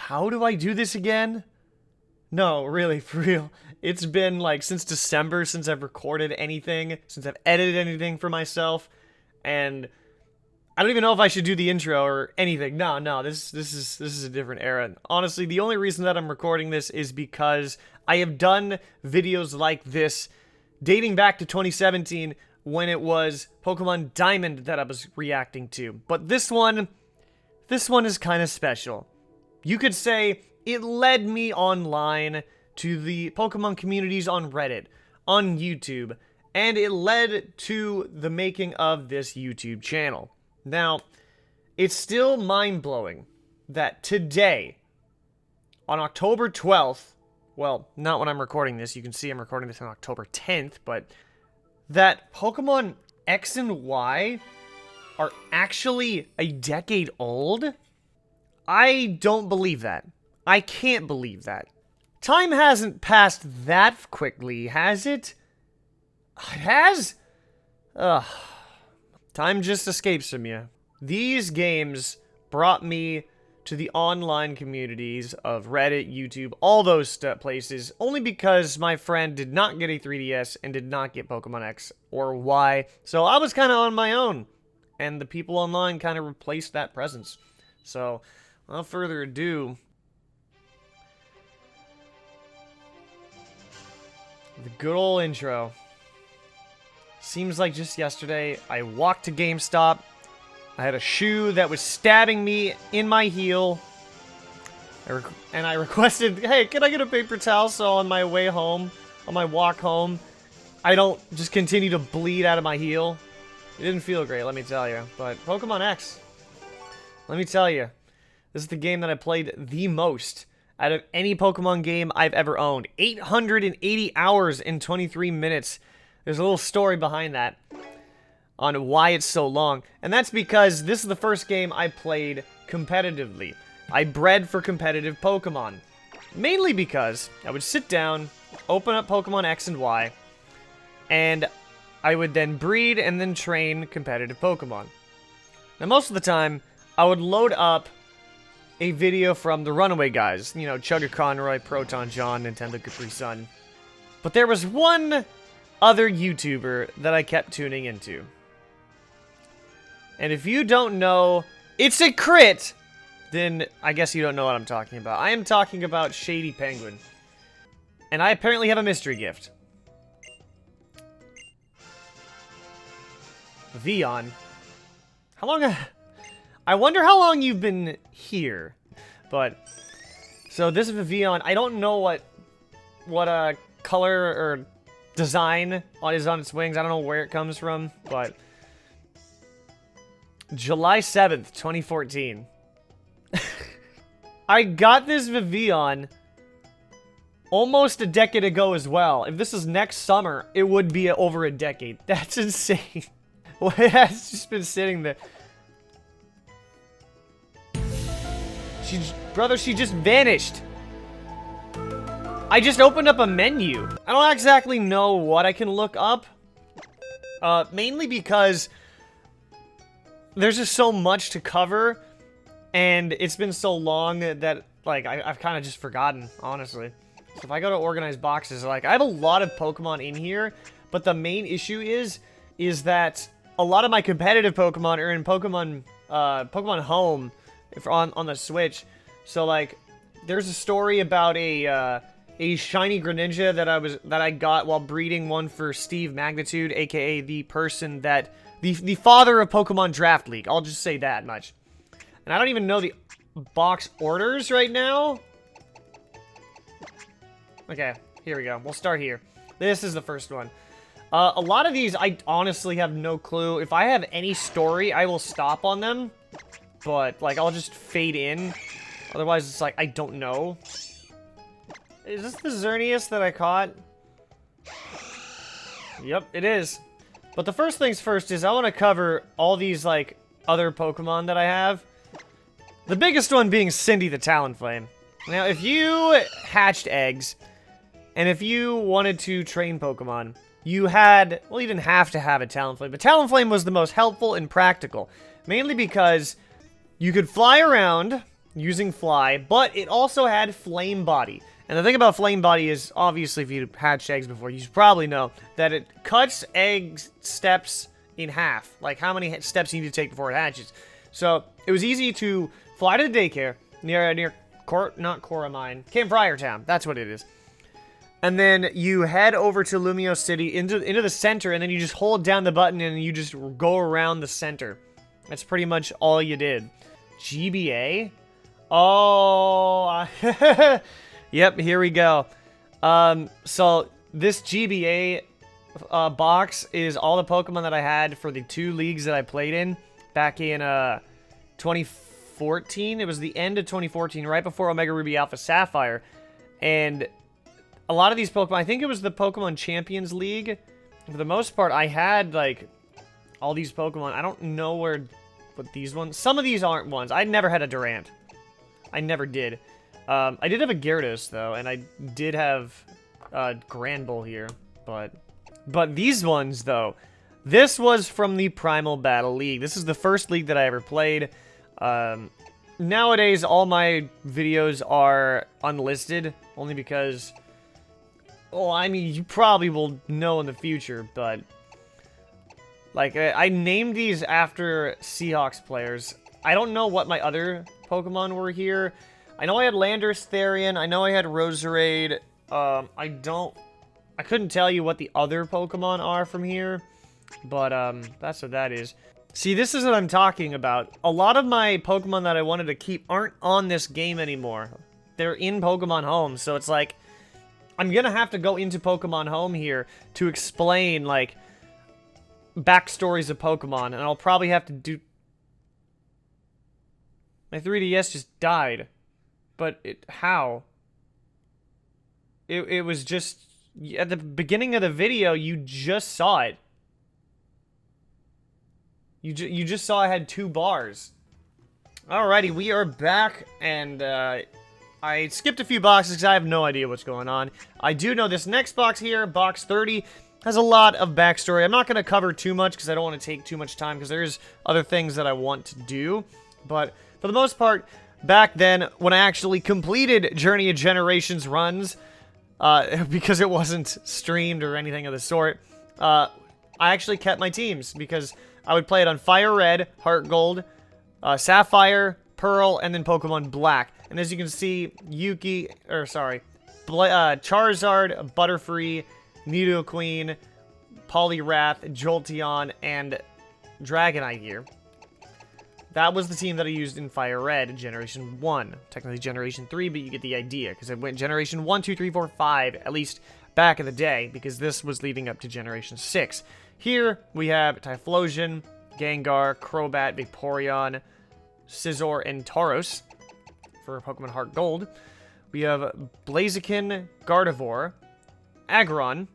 how do I do this again? No, really, for real. It's been like since December since I've recorded anything, since I've edited anything for myself, and I don't even know if I should do the intro or anything. No, this is a different era. Honestly, the only reason that I'm recording this is because I have done videos like this dating back to 2017 when it was Pokemon Diamond that I was reacting to. But this one is kind of special. You could say it led me online to the Pokemon communities on Reddit, on YouTube, and it led to the making of this YouTube channel. Now, it's still mind-blowing that today, on October 12th, well, not when I'm recording this, you can see I'm recording this on October 10th, but that Pokemon X and Y are actually a decade old? I don't believe that. I can't believe that. Time hasn't passed that quickly, has it? It has? Ugh. Time just escapes from you. These games brought me to the online communities of Reddit, YouTube, all those places, only because my friend did not get a 3DS and did not get Pokemon X or Y, so I was kind of on my own, and the people online kind of replaced that presence. So, without further ado, the good old intro. Seems like just yesterday, I walked to GameStop. I had a shoe that was stabbing me in my heel. And I requested, hey, can I get a paper towel so on my way home, on my walk home, I don't just continue to bleed out of my heel? It didn't feel great, let me tell you. But Pokemon X, let me tell you, this is the game that I played the most out of any Pokemon game I've ever owned. 880 hours in 23 minutes. There's a little story behind that on why it's so long. And that's because this is the first game I played competitively. I bred for competitive Pokemon. Mainly because I would sit down, open up Pokemon X and Y, and I would then breed and then train competitive Pokemon. Now most of the time, I would load up a video from the Runaway guys. You know, Chugga Conroy, Proton John, Nintendo Capri Sun. But there was one other YouTuber that I kept tuning into. And if you don't know, it's a crit, then I guess you don't know what I'm talking about. I am talking about Shady Penguin. And I apparently have a mystery gift. Vion. How long? I wonder how long you've been here. But, so this is a Vion. I don't know what color or design is on its wings. I don't know where it comes from, but July 7th, 2014. I got this Vivillon almost a decade ago as well. If this is next summer, it would be over a decade. That's insane. Well, it has just been sitting there. Brother, she just vanished. I just opened up a menu. I don't exactly know what I can look up. Mainly because there's just so much to cover, and it's been so long that, like, I've kind of just forgotten, honestly. So if I go to organized boxes, like, I have a lot of Pokemon in here, but the main issue is that a lot of my competitive Pokemon are in Pokemon Home on the Switch. So, like, there's a story about a shiny Greninja that I got while breeding one for Steve Magnitude, aka the person that the father of Pokemon Draft League. I'll just say that much. And I don't even know the box orders right now. Okay, here we go. We'll start here. This is the first one. A lot of these, I honestly have no clue. If I have any story, I will stop on them. But, like, I'll just fade in. Otherwise, it's like, I don't know. Is this the Xerneas that I caught? Yep, it is. But the first things first is I want to cover all these, like, other Pokemon that I have. The biggest one being Cindy the Talonflame. Now, if you hatched eggs, and if you wanted to train Pokemon, you had, well, you didn't have to have a Talonflame, but Talonflame was the most helpful and practical. Mainly because you could fly around, using Fly, but it also had Flame Body. And the thing about Flame Body is, obviously, if you've hatched eggs before, you should probably know that it cuts egg steps in half. Like, how many steps you need to take before it hatches. So, it was easy to fly to the daycare near Coramine, Camp Friartown. That's what it is. And then you head over to Lumio City, into the center, and then you just hold down the button and you just go around the center. That's pretty much all you did. GBA? Oh, yep, here we go. So this GBA box is all the Pokemon that I had for the 2 leagues that I played in back in 2014. It was the end of 2014, right before Omega Ruby Alpha Sapphire. And a lot of these Pokemon, I think it was the Pokemon Champions League. For the most part, I had, like, all these Pokemon. I don't know what these ones... Some of these aren't ones. I never had a Durant. I never did. I did have a Gyarados, though, and I did have Granbull here. But these ones, though, this was from the Primal Battle League. This is the first league that I ever played. Nowadays, all my videos are unlisted, only because... Well, I mean, you probably will know in the future, but... Like, I named these after Seahawks players. I don't know what my other Pokemon were here. I know I had Landorus Therian. I know I had Roserade. I couldn't tell you what the other Pokemon are from here. But, that's what that is. See, this is what I'm talking about. A lot of my Pokemon that I wanted to keep aren't on this game anymore. They're in Pokemon Home, so it's like... I'm gonna have to go into Pokemon Home here to explain, like, backstories of Pokemon, and I'll probably have to do... My 3DS just died. But how? It was just... At the beginning of the video, you just saw it. You just saw I had 2 bars. Alrighty, we are back, and, I skipped a few boxes because I have no idea what's going on. I do know this next box here, box 30, has a lot of backstory. I'm not going to cover too much because I don't want to take too much time because there's other things that I want to do. But for the most part, back then, when I actually completed Journey of Generations runs, because it wasn't streamed or anything of the sort, I actually kept my teams because I would play it on Fire Red, Heart Gold, Sapphire, Pearl, and then Pokemon Black. And as you can see, Charizard, Butterfree, Nidoqueen, Poliwrath, Jolteon, and Dragonite here. That was the team that I used in Fire Red, Generation 1. Technically Generation 3, but you get the idea, because it went Generation 1, 2, 3, 4, 5, at least back in the day, because this was leading up to Generation 6. Here, we have Typhlosion, Gengar, Crobat, Vaporeon, Scizor, and Tauros for Pokemon Heart Gold. We have Blaziken, Gardevoir, Aggron,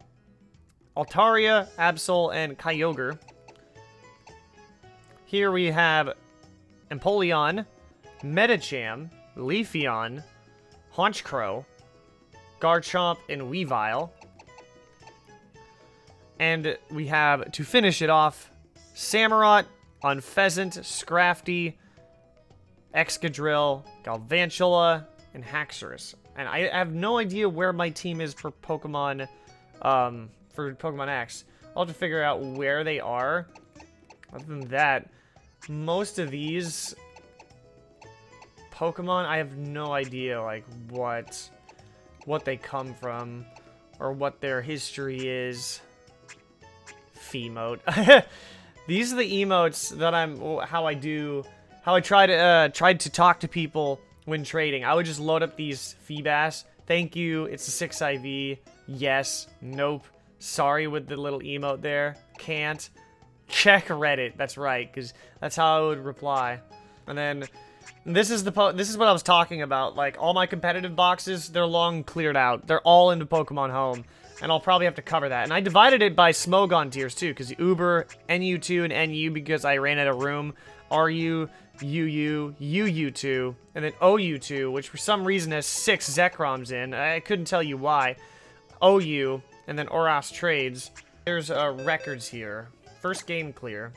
Altaria, Absol, and Kyogre. Here we have Empoleon, Medicham, Leafeon, Honchkrow, Garchomp, and Weavile. And we have, to finish it off, Samurott, Unpheasant, Scrafty, Excadrill, Galvantula, and Haxorus. And I have no idea where my team is for Pokemon, X. I'll have to figure out where they are. Other than that, most of these Pokemon, I have no idea, like, what they come from, or what their history is. Feemote. These are the emotes that how I tried to talk to people when trading. I would just load up these Feebas. Thank you, it's a 6 IV. Yes, nope, sorry with the little emote there. Can't. Check Reddit, that's right, because that's how I would reply. And then, this is what I was talking about. Like, all my competitive boxes, they're long cleared out. They're all into Pokemon Home. And I'll probably have to cover that. And I divided it by Smogon tiers, too, because Uber, NU2, and NU, because I ran out of room. RU, UU, UU2, and then OU2, which for some reason has 6 Zekroms in. I couldn't tell you why. OU, and then Oras Trades. There's records here. First game clear.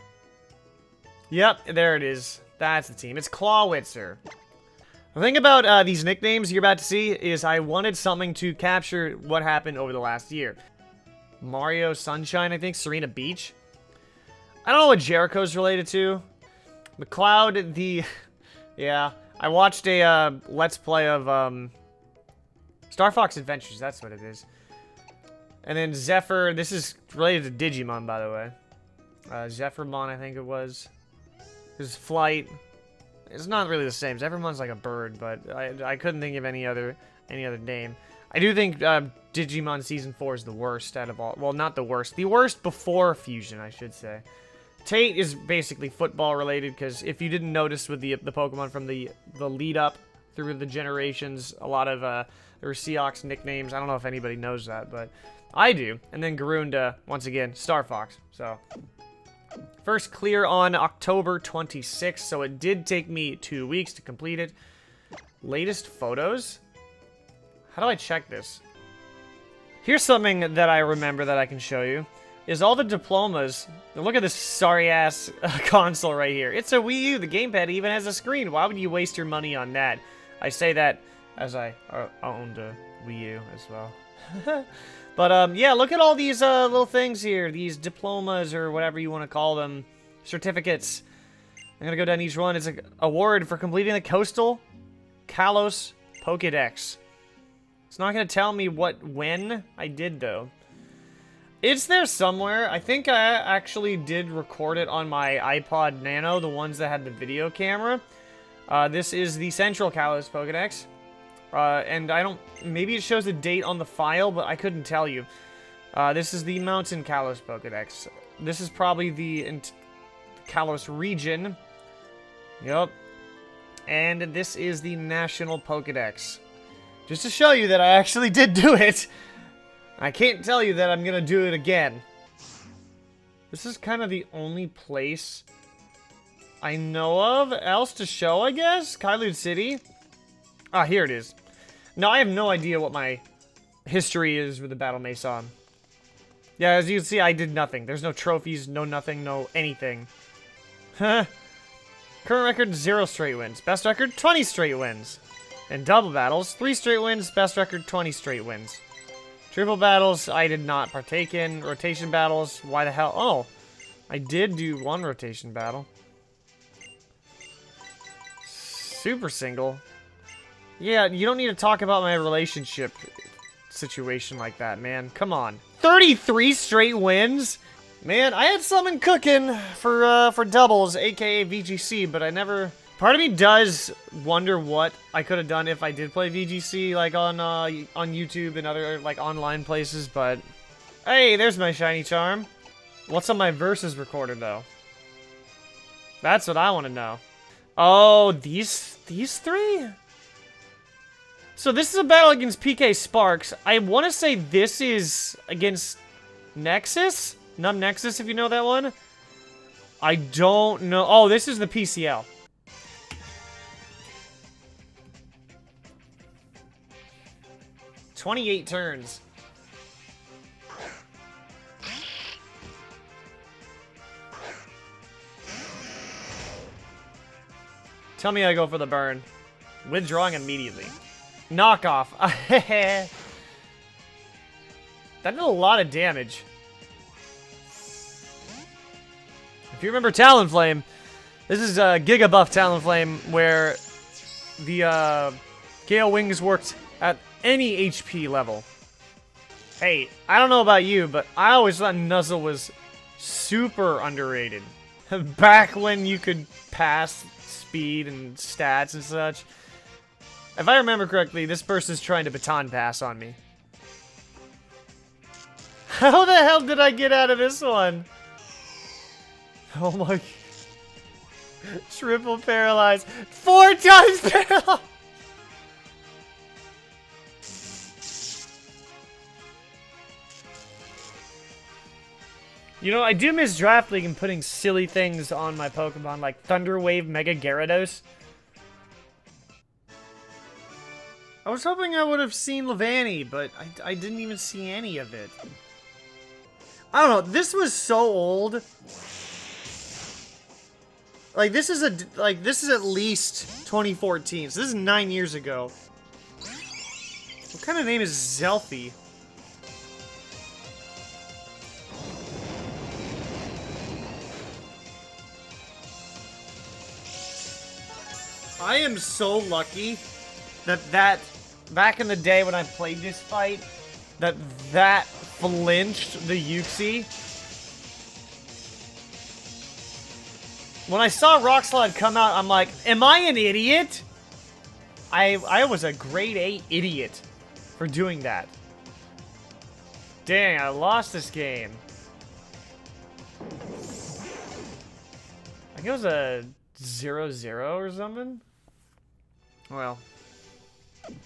Yep, there it is. That's the team. It's Clawitzer. The thing about these nicknames you're about to see is I wanted something to capture what happened over the last year. Mario Sunshine, I think. Serena Beach. I don't know what Jericho's related to. McCloud, the... yeah. I watched a Let's Play of Star Fox Adventures. That's what it is. And then Zephyr. This is related to Digimon, by the way. Zephyrmon, I think it was. This is Flight. It's not really the same. Zephymon's like a bird, but I couldn't think of any other name. I do think Digimon Season 4 is the worst out of all. Well, not the worst. The worst before Fusion, I should say. Tate is basically football related, because if you didn't notice with the Pokemon from the lead up through the generations, a lot of there were Seahawks nicknames. I don't know if anybody knows that, but I do. And then Garunda, once again, Star Fox. So first clear on October 26th, so it did take me 2 weeks to complete it. Latest photos? How do I check this? Here's something that I remember that I can show you. Is all the diplomas. Look at this sorry-ass console right here. It's a Wii U. The gamepad even has a screen. Why would you waste your money on that? I say that as I owned a Wii U as well. But, yeah, look at all these little things here. These diplomas, or whatever you want to call them. Certificates. I'm going to go down each one. It's an award for completing the Coastal Kalos Pokédex. It's not going to tell me when I did, though. It's there somewhere. I think I actually did record it on my iPod Nano, the ones that had the video camera. This is the Central Kalos Pokédex. And I don't... maybe it shows a date on the file, but I couldn't tell you. This is the Mountain Kalos Pokédex. This is probably the Kalos region. Yup. And this is the National Pokédex. Just to show you that I actually did do it. I can't tell you that I'm gonna do it again. This is kind of the only place I know of else to show, I guess? Kailud City? Ah, here it is. Now, I have no idea what my history is with the Battle Mason. Yeah, as you can see, I did nothing. There's no trophies, no nothing, no anything. Huh. Current record, 0 straight wins. Best record, 20 straight wins. And double battles, 3 straight wins. Best record, 20 straight wins. Triple battles, I did not partake in. Rotation battles, why the hell? Oh, I did do 1 rotation battle. Super single. Yeah, you don't need to talk about my relationship situation like that, man. Come on. 33 straight wins? Man, I had something cooking for doubles, aka VGC, but I never... Part of me does wonder what I could have done if I did play VGC, like, on YouTube and other, like, online places, but... Hey, there's my shiny charm. What's on my versus recorder, though? That's what I want to know. Oh, these 3? So this is a battle against PK Sparks. I want to say this is against Nexus? Numb Nexus, if you know that one. I don't know. Oh, this is the PCL. "28 turns. Tell me I go for the burn. Withdrawing immediately. Knockoff. That did a lot of damage. If you remember Talonflame, this is Giga Buff Talonflame, where the Gale Wings worked at any HP level. Hey, I don't know about you, but I always thought Nuzzle was super underrated. Back when you could pass speed and stats and such. If I remember correctly, this person's trying to baton pass on me. How the hell did I get out of this one? Oh my... Triple paralyzed. 4 times paralyzed! You know, I do miss Draft League and putting silly things on my Pokemon, like Thunder Wave Mega Gyarados. I was hoping I would have seen Levani, but I didn't even see any of it. I don't know, this was so old. Like, this is at least 2014, so this is 9 years ago. What kind of name is Zelfie? I am so lucky that back in the day when I played this fight, that flinched the Yuxi. When I saw Rock Slide come out, I'm like, am I an idiot? I was a grade 8 idiot for doing that. Dang, I lost this game. I think it was a 0-0 or something. Well, I'm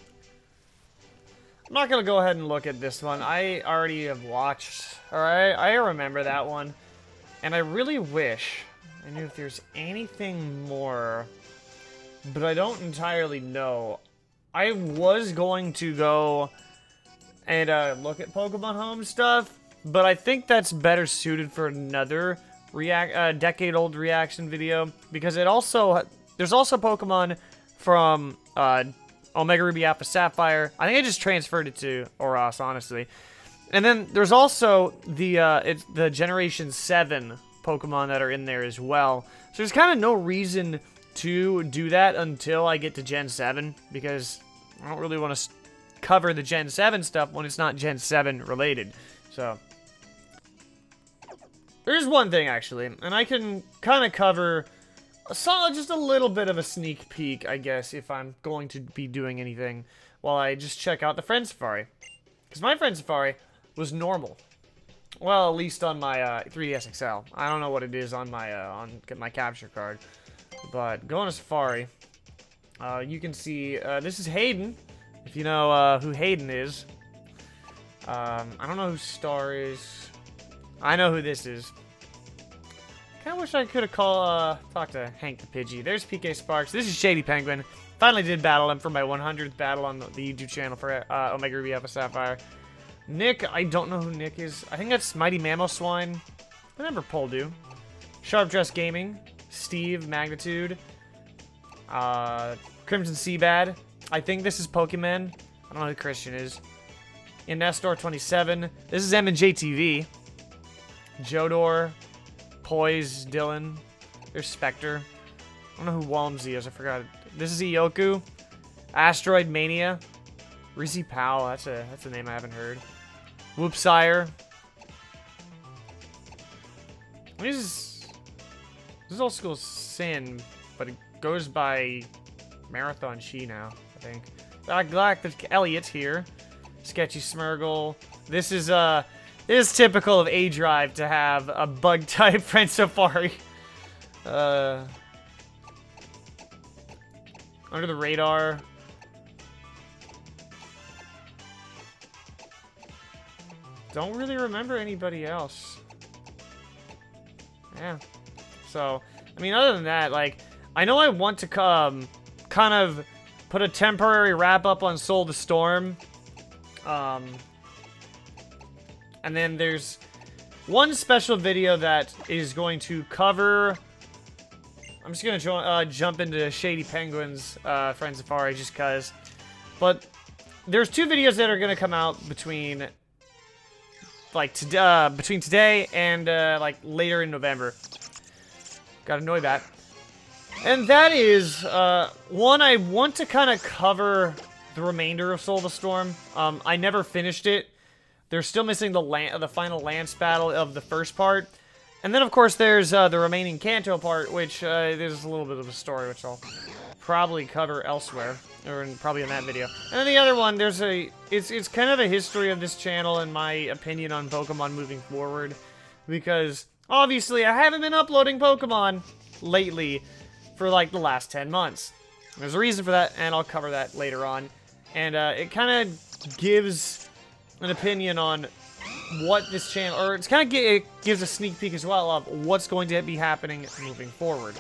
not gonna go ahead and look at this one. I already have watched, alright? I remember that one. And I really wish I knew if there's anything more, but I don't entirely know. I was going to go and look at Pokemon Home stuff, but I think that's better suited for another decade-old reaction video, because there's also Pokemon from Omega Ruby Alpha Sapphire. I think I just transferred it to Oras, honestly. And then there's also the Generation 7 Pokemon that are in there as well. So there's kind of no reason to do that until I get to Gen 7, because I don't really want to cover the Gen 7 stuff when it's not Gen 7 related. So there's one thing, actually, and I can kind of cover just a little bit of a sneak peek, I guess, if I'm going to be doing anything, while I just check out the Friend Safari. Because my Friend Safari was normal. Well, at least on my 3DS XL. I don't know what it is on my capture card. But going to Safari, you can see, this is Hayden, if you know who Hayden is. I don't know who Star is. I know who this is. Kinda wish I could have talked to Hank the Pidgey. There's PK Sparks. This is Shady Penguin. Finally did battle him for my 100th battle on the YouTube channel for Omega Ruby Alpha Sapphire. Nick, I don't know who Nick is. I think that's Mighty Mamoswine. I remember Poldu. Sharp Dress Gaming. Steve, Magnitude. Crimson Seabad. I think this is Pokemon. I don't know who Christian is. Inestor 27. This is M&J TV. Jodor. Poise, Dylan. There's Spectre. I don't know who Walmsy is. I forgot. This is Ioku. Asteroid Mania. Rizzy Powell. That's a name I haven't heard. Whoopsire. This is old school Sin, but it goes by Marathon She now, I think. Galactic Elliot here. Sketchy Smurgle. This is it is typical of A-Drive to have a bug-type Friend Safari. Under the radar. Don't really remember anybody else. Yeah. So, I mean, other than that, like, I know I want to kind of put a temporary wrap-up on Soul to Storm. And then there's one special video that is going to cover... I'm just going to jump into Shady Penguin's Friend Safari just because. But there's two videos that are going to come out between... like, between today and, like, later in November. Got a Noibat. And that is, one, I want to kind of cover the remainder of Soul to Storm. I never finished it. They're still missing the final Lance battle of the first part. And then, of course, there's the remaining Kanto part, which there's a little bit of a story, which I'll probably cover elsewhere, or probably in that video. And then the other one, it's kind of a history of this channel and my opinion on Pokemon moving forward, because obviously I haven't been uploading Pokemon lately for like the last 10 months. There's a reason for that, and I'll cover that later on. And it kind of gives an opinion on what this channel, or it gives a sneak peek as well of what's going to be happening moving forward.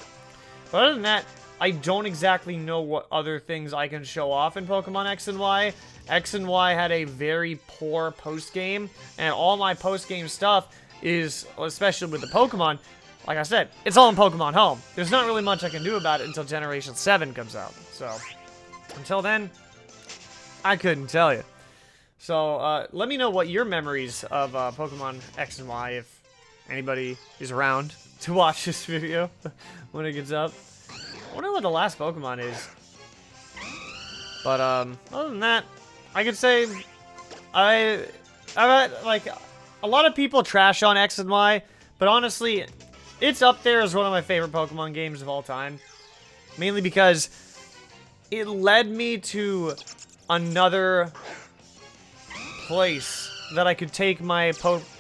But other than that, I don't exactly know what other things I can show off in Pokemon X and Y. X and Y had a very poor post-game, and all my post-game stuff is, especially with the Pokemon, like I said, it's all in Pokemon Home. There's not really much I can do about it until Generation 7 comes out. So, until then, I couldn't tell you. So, let me know what your memories of Pokemon X and Y, if anybody is around to watch this video when it gets up. I wonder what the last Pokemon is. But, other than that, I could say I like, a lot of people trash on X and Y, but honestly, it's up there as one of my favorite Pokemon games of all time. Mainly because it led me to another place that I could take my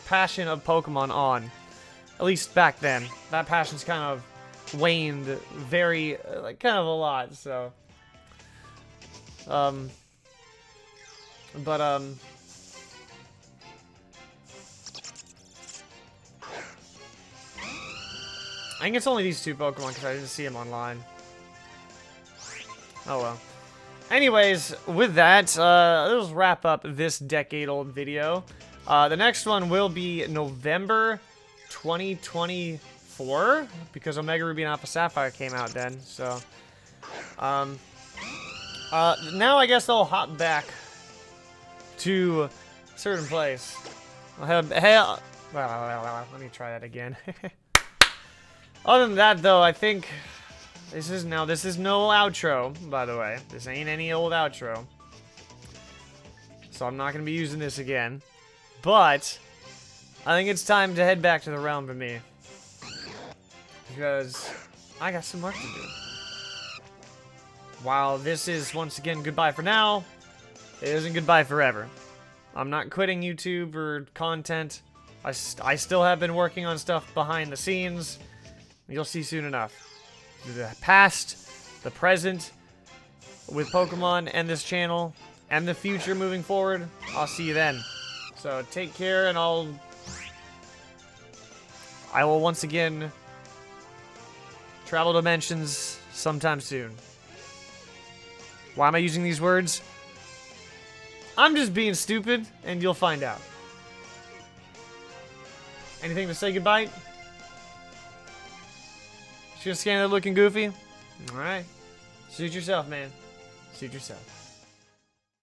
passion of Pokemon on. At least back then. That passion's kind of waned very, like, kind of a lot, so. I think it's only these two Pokemon because I didn't see them online. Oh well. Anyways, with that, let's wrap up this decade-old video. The next one will be November 2024, because Omega Ruby and Alpha Sapphire came out then, so. Now I guess I'll hop back to a certain place. Let me try that again. Other than that, though, I think this is no outro, by the way. This ain't any old outro. So I'm not going to be using this again. But I think it's time to head back to the realm for me. Because I got some work to do. While this is, once again, goodbye for now, it isn't goodbye forever. I'm not quitting YouTube or content. I still have been working on stuff behind the scenes. You'll see soon enough. The past, the present, with Pokemon and this channel, and the future moving forward. I'll see you then. So take care, and I will once again travel dimensions sometime soon. Why am I using these words? I'm just being stupid, and you'll find out. Anything to say goodbye? Just gonna scan that looking goofy? Alright. Suit yourself, man. Suit yourself.